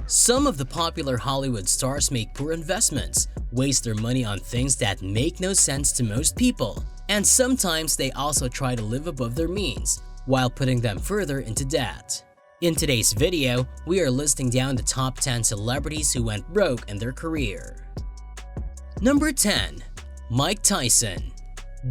Some of the popular Hollywood stars make poor investments, waste their money on things that make no sense to most people, and sometimes they also try to live above their means, while putting them further into debt. In today's video, we are listing down the top 10 celebrities who went broke in their career. Number 10. Mike Tyson.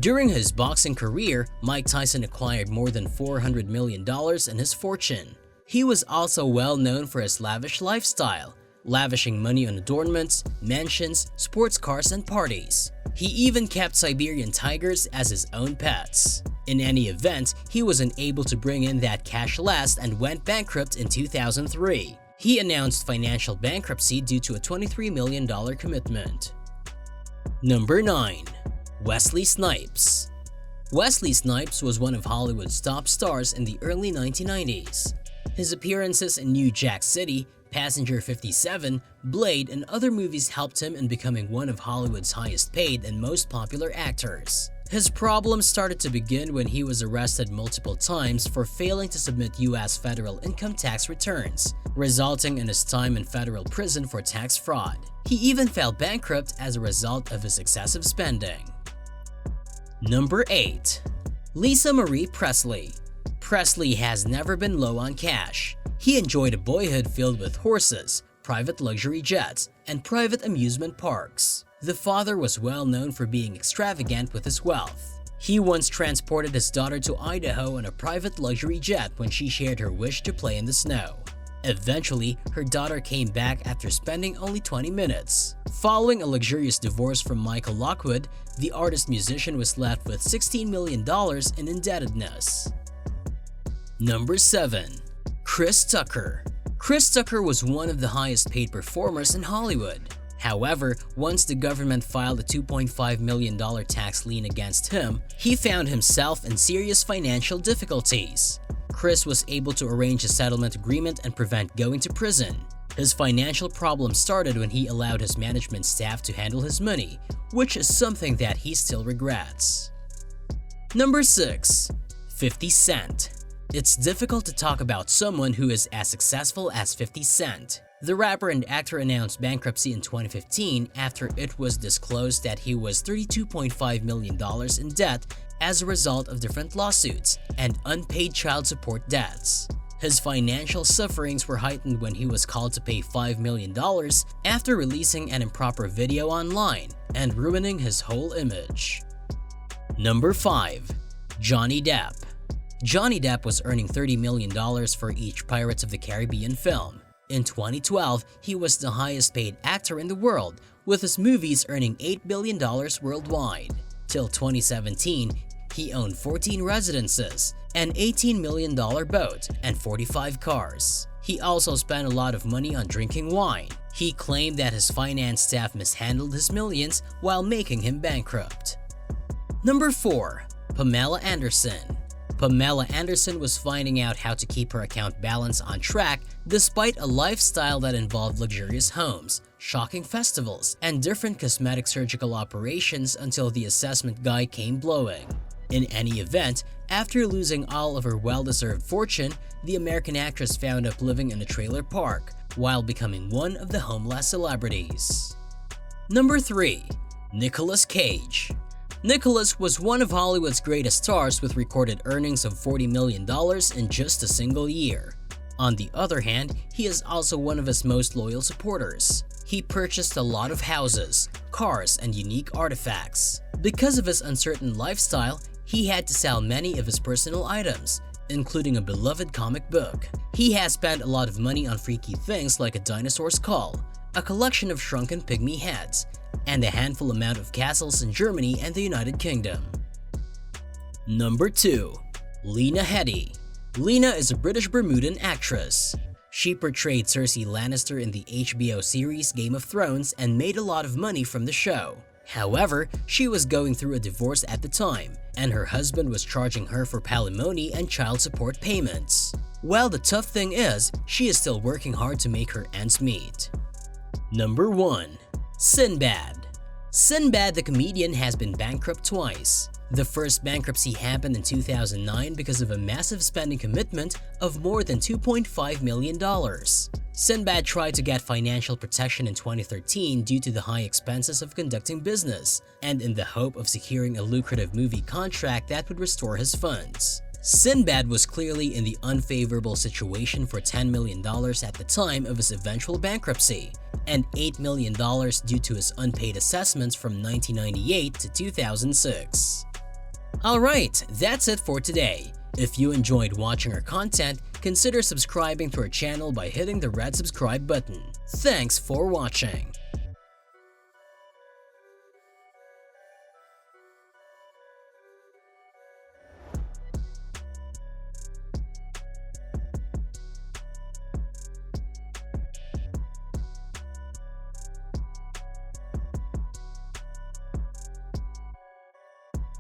During his boxing career, Mike Tyson acquired more than $400 million in his fortune. He was also well known for his lavish lifestyle, lavishing money on adornments, mansions, sports cars, and parties. He even kept Siberian tigers as his own pets. In any event, he was unable to bring in that cash last and went bankrupt in 2003. He announced financial bankruptcy due to a $23 million commitment. Number 9. Wesley Snipes. Wesley Snipes was one of Hollywood's top stars in the early 1990s. His appearances in New Jack City, Passenger 57, Blade, and other movies helped him in becoming one of Hollywood's highest paid and most popular actors. His problems started to begin when he was arrested multiple times for failing to submit U.S. federal income tax returns, resulting in his time in federal prison for tax fraud. He even fell bankrupt as a result of his excessive spending. Number 8. Lisa Marie Presley. Presley has never been low on cash. He enjoyed a boyhood filled with horses, private luxury jets, and private amusement parks. The father was well known for being extravagant with his wealth. He once transported his daughter to Idaho on a private luxury jet when she shared her wish to play in the snow. Eventually, her daughter came back after spending only 20 minutes. Following a luxurious divorce from Michael Lockwood, the artist-musician was left with $16 million in indebtedness. Number 7. Chris Tucker. Chris Tucker was one of the highest paid performers in Hollywood. However, once the government filed a $2.5 million tax lien against him, he found himself in serious financial difficulties. Chris was able to arrange a settlement agreement and prevent going to prison. His financial problems started when he allowed his management staff to handle his money, which is something that he still regrets. Number 6. 50 Cent. It's difficult to talk about someone who is as successful as 50 Cent. The rapper and actor announced bankruptcy in 2015 after it was disclosed that he was $32.5 million in debt as a result of different lawsuits and unpaid child support debts. His financial sufferings were heightened when he was called to pay $5 million after releasing an improper video online and ruining his whole image. Number 5. Johnny Depp. Johnny Depp was earning $30 million for each Pirates of the Caribbean film. In 2012, he was the highest paid actor in the world, with his movies earning $8 billion worldwide. Till 2017, he owned 14 residences, an $18 million boat, and 45 cars. He also spent a lot of money on drinking wine. He claimed that his finance staff mishandled his millions while making him bankrupt. Number 4. Pamela Anderson. Pamela Anderson was finding out how to keep her account balance on track despite a lifestyle that involved luxurious homes, shocking festivals, and different cosmetic surgical operations until the assessment guy came blowing. In any event, after losing all of her well-deserved fortune, the American actress found up living in a trailer park while becoming one of the homeless celebrities. Number 3. Nicolas Cage. Nicolas was one of Hollywood's greatest stars with recorded earnings of $40 million in just a single year. On the other hand, he is also one of his most loyal supporters. He purchased a lot of houses, cars, and unique artifacts. Because of his uncertain lifestyle, he had to sell many of his personal items, including a beloved comic book. He has spent a lot of money on freaky things like a dinosaur's skull, a collection of shrunken pygmy heads, and a handful amount of castles in Germany and the United Kingdom. Number 2. Lena Headey. Lena is a British Bermudan actress. She portrayed Cersei Lannister in the HBO series Game of Thrones and made a lot of money from the show. However, she was going through a divorce at the time, and her husband was charging her for palimony and child support payments. Well, the tough thing is, she is still working hard to make her ends meet. Number 1. Sinbad. Sinbad the comedian has been bankrupt twice. The first bankruptcy happened in 2009 because of a massive spending commitment of more than $2.5 million. Sinbad tried to get financial protection in 2013 due to the high expenses of conducting business, and in the hope of securing a lucrative movie contract that would restore his funds. Sinbad was clearly in the unfavorable situation for $10 million at the time of his eventual bankruptcy, and $8 million due to his unpaid assessments from 1998 to 2006. Alright, that's it for today. If you enjoyed watching our content, consider subscribing to our channel by hitting the red subscribe button. Thanks for watching.